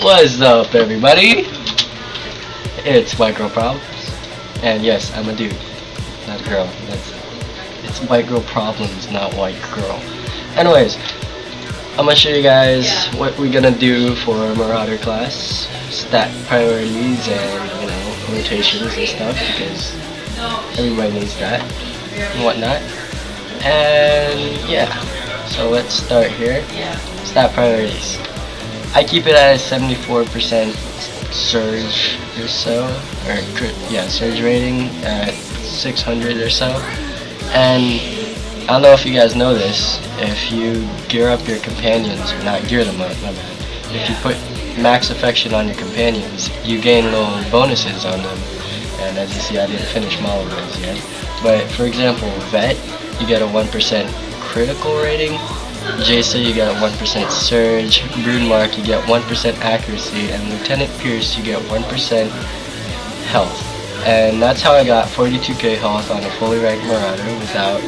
What's up, everybody? It's Whitegirlprobs, and yes, I'm a dude, not a girl. It's White Girl Problems, not White Girl. Anyways, I'm gonna show you guys what we're gonna do for Marauder class, stat priorities, and rotations and stuff, because everybody needs that and whatnot. And yeah, so let's start here. Stat priorities. I keep it at a 74% surge or so, surge rating at 600 or so. And I don't know if you guys know this, if you gear up your companions, or not gear them up, my bad. If you put max affection on your companions, you gain little bonuses on them. And as you see, I didn't finish all of those yet. But for example, Vet, you get a 1% critical rating. Jason, you get a 1% surge. Broodmark, you get 1% accuracy. And Lieutenant Pierce, you get 1% health. And that's how I got 42k health on a fully ranked Marauder without,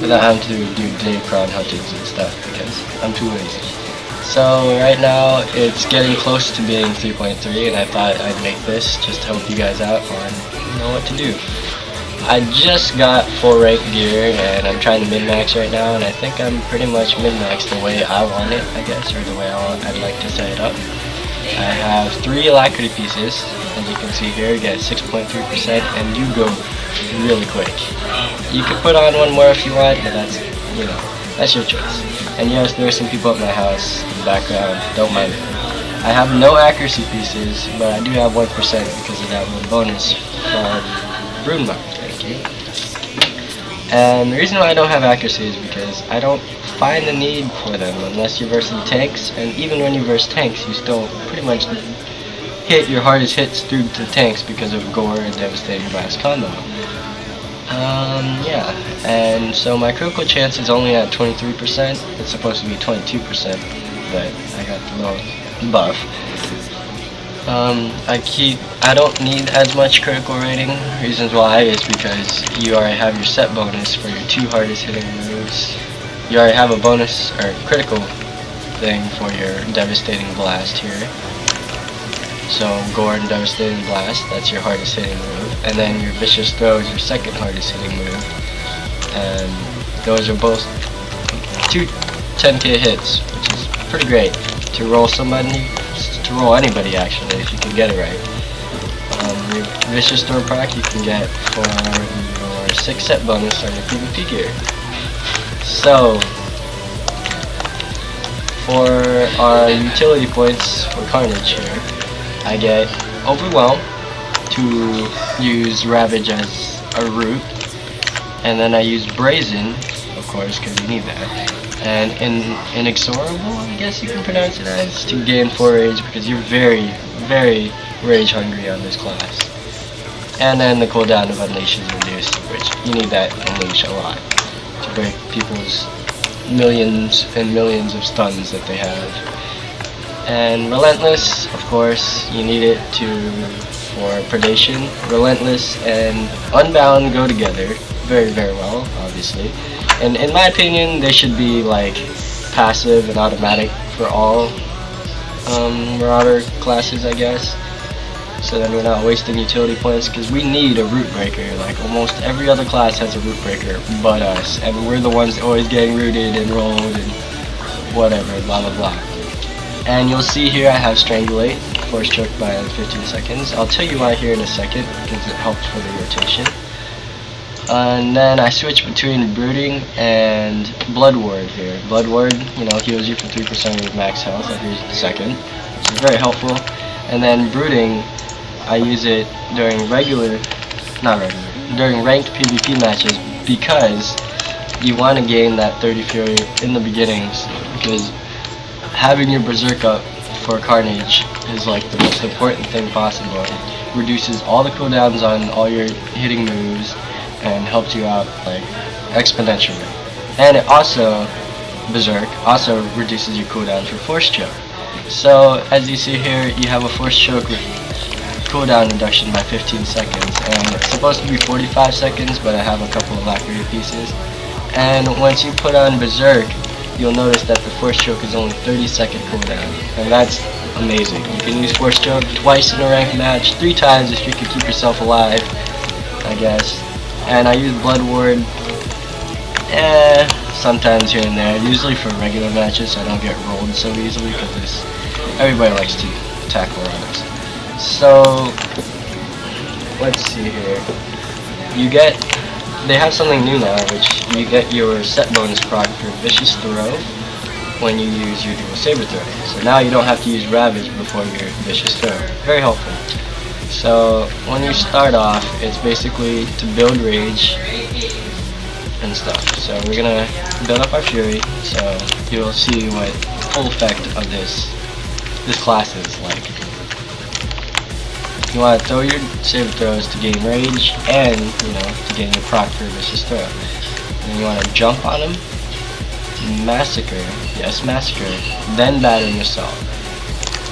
without having to do Daycron huntings and stuff, because I'm too lazy. So right now it's getting close to being 3.3, and I thought I'd make this just to help you guys out on what to do. I just got full rank gear and I'm trying to min-max right now, and I think I'm pretty much min-maxed the way I want it, I guess, or the way I'd like to set it up. I have 3 alacrity pieces, as you can see here, get 6.3%, and you go really quick. You could put on one more if you want, but that's, that's your choice. And yes, there are some people at my house in the background, don't mind it. I have no accuracy pieces, but I do have 1% because of that one bonus from Broodmark. Thank you. And the reason why I don't have accuracy is because I don't find the need for them unless you're versing tanks, and even when you verse tanks, you still pretty much hit your hardest hits through the tanks because of Gore and Devastating Blast combo. Yeah, and so my critical chance is only at 23%. It's supposed to be 22%, but I got the little buff. I don't need as much critical rating. Reasons why is because you already have your set bonus for your 2 hardest hitting moves. You already have a bonus or critical thing for your Devastating Blast here. So Gore and Devastating Blast, that's your hardest hitting move. And then your Vicious Throw is your second hardest hitting move. And those are both 2 10k hits, which is pretty great to roll somebody. To roll anybody actually, if you can get it right. Your Vicious Throw proc you can get for your 6 set bonus on your PvP gear. So, for our utility points for Carnage here, I get Overwhelm to use Ravage as a root, and then I use Brazen, of course, because you need that. And Inexorable, I guess you can pronounce it as, to gain 4 rage, because you're very, very rage hungry on this class. And then the cooldown of Unleash is reduced, which you need that Unleash a lot to break people's millions and millions of stuns that they have. And Relentless, of course, you need it for Predation. Relentless and Unbound go together very, very well, obviously. And in my opinion, they should be like passive and automatic for all Marauder classes, I guess. So then we're not wasting utility points, because we need a root breaker. Like almost every other class has a root breaker but us, and we're the ones always getting rooted and rolled and whatever, blah blah blah. And you'll see here I have Strangulate, Force Choke by 15 seconds. I'll tell you why here in a second, because it helps for the rotation. And then I switch between Brooding and Blood Ward here. Blood Ward, heals you for 3% of your max health every second, which is very helpful. And then Brooding, I use it during during ranked PvP matches, because you want to gain that 30 Fury in the beginnings, because having your Berserk up for Carnage is like the most important thing possible. It reduces all the cooldowns on all your hitting moves and helps you out like exponentially. And it also, Berserk, also reduces your cooldown for Force Choke. So as you see here, you have a Force Choke cooldown reduction by 15 seconds, and it's supposed to be 45 seconds, but I have a couple of alacrity pieces. And once you put on Berserk, you'll notice that the Force Choke is only 30-second cooldown, and that's amazing. You can use Force Choke twice in a ranked match, 3 times if you can keep yourself alive, I guess. And I use Blood Ward, sometimes here and there, usually for regular matches so I don't get rolled so easily, because everybody likes to attack Marauders. So, let's see here. They have something new now, which you get your set bonus proc for Vicious Throw when you use your dual saber throw. So now you don't have to use Ravage before your Vicious Throw. Very helpful. So when you start off, it's basically to build rage and stuff. So we're gonna build up our Fury, so you'll see what full effect of this class is like. You want to throw your saber throws to gain rage and, to gain your proc for Vicious Throw. And you want to jump on them, Massacre, yes, Massacre, then Battering Assault.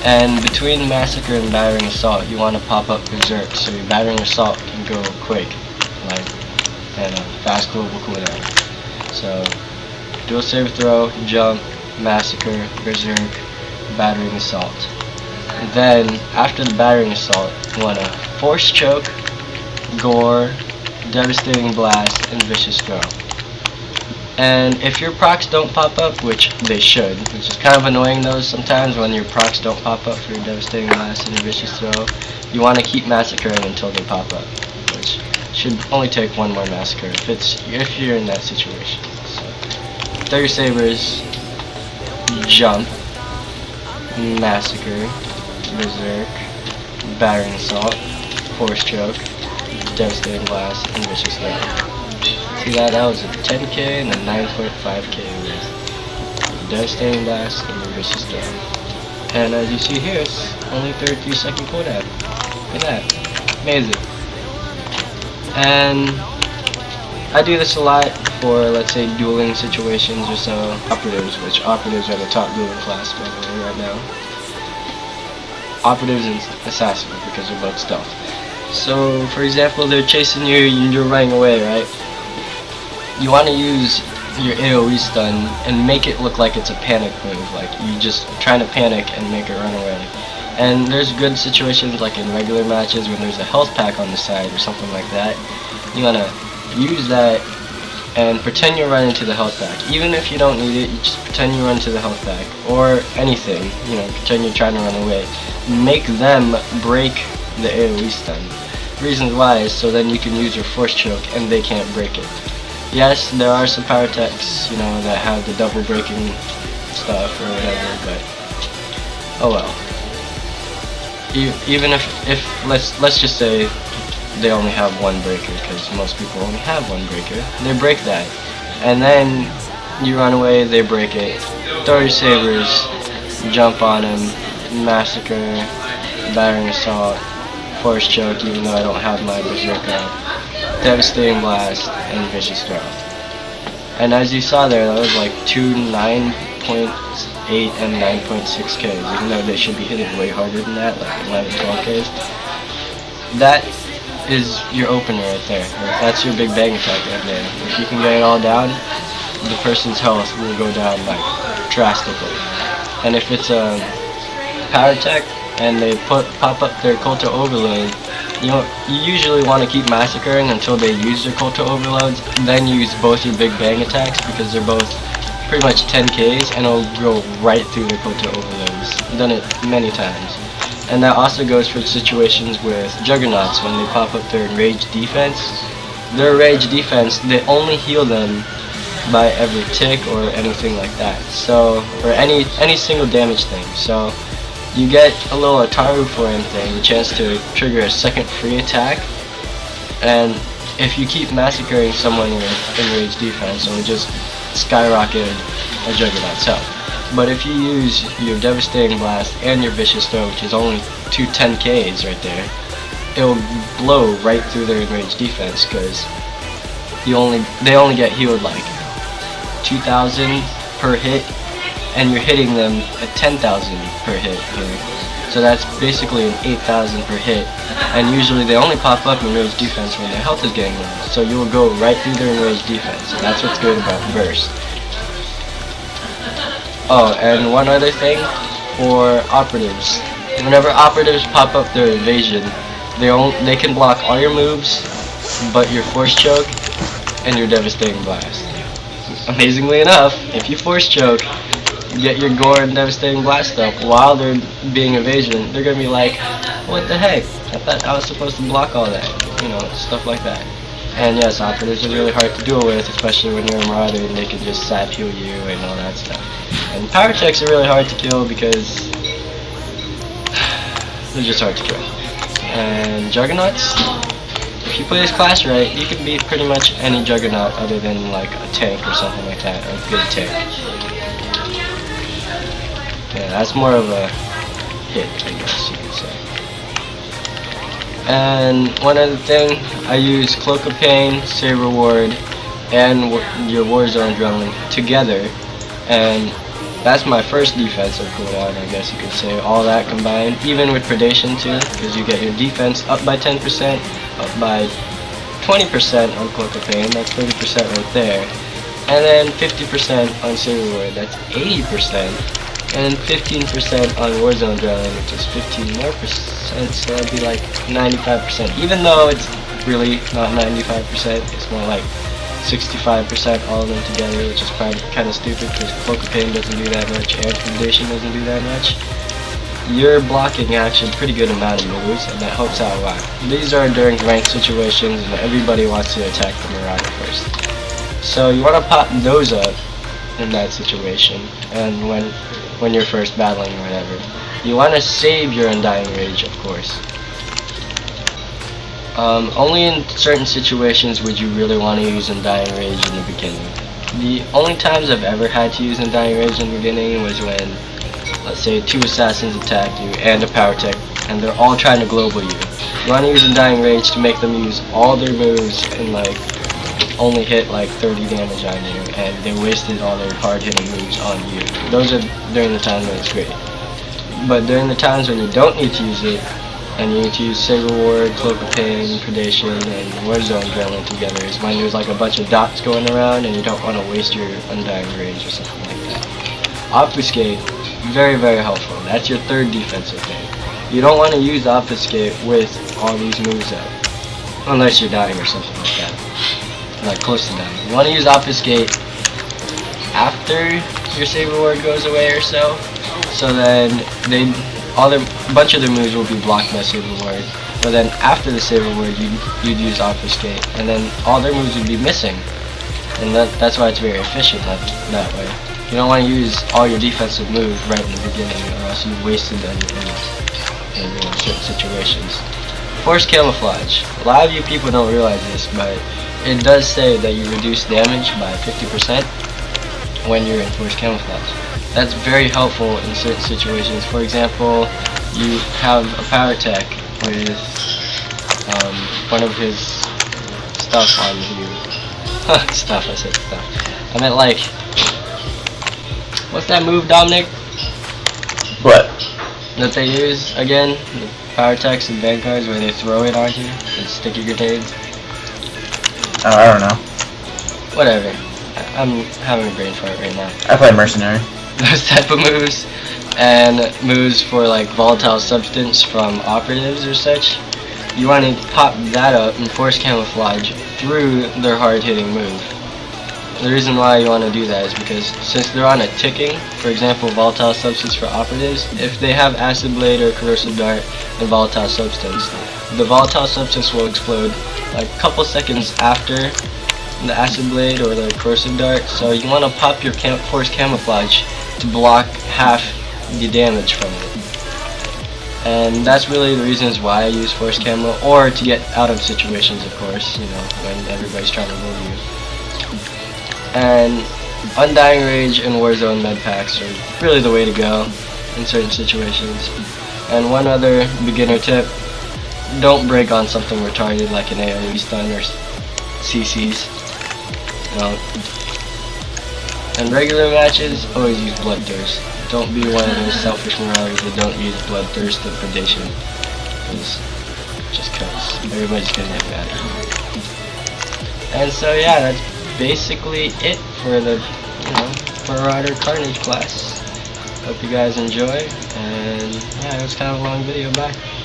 And between Massacre and Battering Assault, you want to pop up Berserk, so your Battering Assault can go quick, and a fast global cooldown. So, dual saber throw, jump, Massacre, Berserk, Battering Assault. Then, after the Battering Assault, you want to Force Choke, Gore, Devastating Blast, and Vicious Throw. And if your procs don't pop up, which they should, which is kind of annoying though sometimes when your procs don't pop up for your Devastating Blast and your Vicious Throw, you want to keep massacring until they pop up, which should only take one more massacre if you're in that situation. So, throw your sabers, jump, Massacre, Berserk, Battering Assault, Force Choke, Devastating Blast, and Vicious Throw. See that? That was a 10k and a 9.5k with Devastating Blast and the Vicious Throw. And as you see here, it's only 33-second cooldown. Look at that. Amazing. And I do this a lot for, let's say, dueling situations or so. Operatives, which Operatives are the top dueling class by the way right now. Operatives and Assassin, because they're both stealth. So, for example, they're chasing you, you're running away, right? You want to use your AoE stun and make it look like it's a panic move, like you just trying to panic and make it run away. And there's good situations like in regular matches when there's a health pack on the side or something like that. You want to use that and pretend you're running to the health pack. Even if you don't need it, you just pretend you run to the health pack. Or anything, pretend you're trying to run away. Make them break the AoE stun. Reasons why is so then you can use your Force Choke and they can't break it. Yes, there are some power techs, that have the double breaking stuff or whatever, but oh well. Even if let's just say they only have one breaker, because most people only have one breaker, they break that, and then you run away, they break it, throw your sabers, jump on them, Massacre, Battering Assault, Force Choke, even though I don't have my Berserk up, Devastating Blast, and Vicious Throw. And as you saw there, that was like 2 9.8 and 9.6Ks, even though they should be hitting way harder than that, like 11, 12Ks. That is your opener right there. That's your big bang attack right there. If you can get it all down, the person's health will go down like drastically. And if it's a power tech and they pop up their Culto Overload, you usually want to keep massacring until they use their Culto Overloads, then use both your big bang attacks because they're both pretty much 10Ks and it'll go right through their Culto Overloads. I've done it many times. And that also goes for situations with Juggernauts when they pop up their Enraged defense. Their Rage defense, they only heal them by every tick or anything like that. So, or any single damage thing. So, you get a little Ataru Flame thing, a chance to trigger a second free attack. And if you keep massacring someone with Enraged defense, it'll just skyrocket a Juggernaut's health. But if you use your Devastating Blast and your Vicious Throw, which is only 2 10Ks right there, it'll blow right through their Enraged defense because they only get healed like 2,000 per hit, and you're hitting them at 10,000 per hit here. So that's basically an 8,000 per hit, and usually they only pop up in Enraged defense when their health is getting low. So you'll go right through their Enraged defense, and that's what's good about Burst. Oh, and one other thing for operatives. Whenever operatives pop up their evasion, they can block all your moves, but your force choke and your devastating blast. Amazingly enough, if you force choke, get your gore and devastating blast up while they're being evasion, they're gonna be like, what the heck? I thought I was supposed to block all that. You know, stuff like that. And yes, operatives are really hard to deal with, especially when you're a Marauder and they can just sap heal you and all that stuff. And power checks are really hard to kill because they're just hard to kill. And Juggernauts, if you play this class right, you can beat pretty much any Juggernaut other than like a tank or something like that, or a good tank. Yeah, that's more of a hit, I guess you could say. And one other thing, I use Cloak of Pain, Saber Ward, and your Warzone Adrenaline together, and that's my first defensive cooldown, I guess you could say, all that combined, even with Predation too, because you get your defense up by 10%, up by 20% on Cloak of Pain, that's 30% right there, and then 50% on Saber Ward, that's 80%, and 15% on Warzone Adrenaline, which is 15 more percent, so that'd be like 95%, even though it's really not 95%, it's more like 65% all of them together, which is kind of stupid because Cloak of Pain doesn't do that much and Predation doesn't do that much. You're blocking actually a pretty good amount of moves, and that helps out a lot. These are during ranked situations and everybody wants to attack the Marauder first. So you want to pop those up in that situation, and when you're first battling or whatever. You want to save your Undying Rage, of course. Only in certain situations would you really want to use Undying Rage in the beginning. The only times I've ever had to use Undying Rage in the beginning was when, let's say, 2 assassins attack you and a power tech, and they're all trying to global you. You want to use Undying Rage to make them use all their moves and like only hit like 30 damage on you, and they wasted all their hard hitting moves on you. Those are during the times when it's great. But during the times when you don't need to use it, and you need to use Saber Ward, Cloak of Pain, Predation, and Warzone Adrenaline together, is when there's like a bunch of dots going around and you don't want to waste your Undying Rage or something like that. Obfuscate, very, very helpful. That's your third defensive thing. You don't want to use Obfuscate with all these moves up, unless you're dying or something like that. Like close to dying. You want to use Obfuscate after your Saber Ward goes away or so, so then a bunch of their moves will be blocked by Saber Ward, but then after the Saber Ward you'd use Obfuscate, and then all their moves would be missing, and that's why it's very efficient that way. You don't want to use all your defensive moves right in the beginning, or else you've wasted them in certain situations. Force Camouflage. A lot of you people don't realize this, but it does say that you reduce damage by 50% when you're in Force Camouflage. That's very helpful in certain situations. For example, you have a power tech with one of his stuff on you. Stuff, I said stuff. I meant like, what's that move, Dominic? What? That they use again? The power techs and vanguards where they throw it on you and sticky grenades? Oh, I don't know. Whatever. I'm having a brain fart right now. I play Mercenary. Those type of moves, and moves for like volatile substance from operatives or such, you want to pop that up and force camouflage through their hard hitting move. The reason why you want to do that is because since they're on a ticking, for example volatile substance for operatives, if they have acid blade or corrosive dart and volatile substance, the volatile substance will explode like a couple seconds after the acid blade or the corrosive dart, so you want to pop your force camouflage to block half the damage from it. And that's really the reasons why I use force camo, or to get out of situations, of course, you know, when everybody's trying to move you. And Undying Rage and Warzone med packs are really the way to go in certain situations. And one other beginner tip, don't break on something retarded like an AoE stun or CCs. And regular matches, always use Bloodthirst. Don't be one of those selfish Marauders that don't use Bloodthirst and Predation. Just cause everybody's gonna get mad at you. And so yeah, that's basically it for the Marauder Carnage class. Hope you guys enjoy, and yeah, it was kind of a long video. Bye.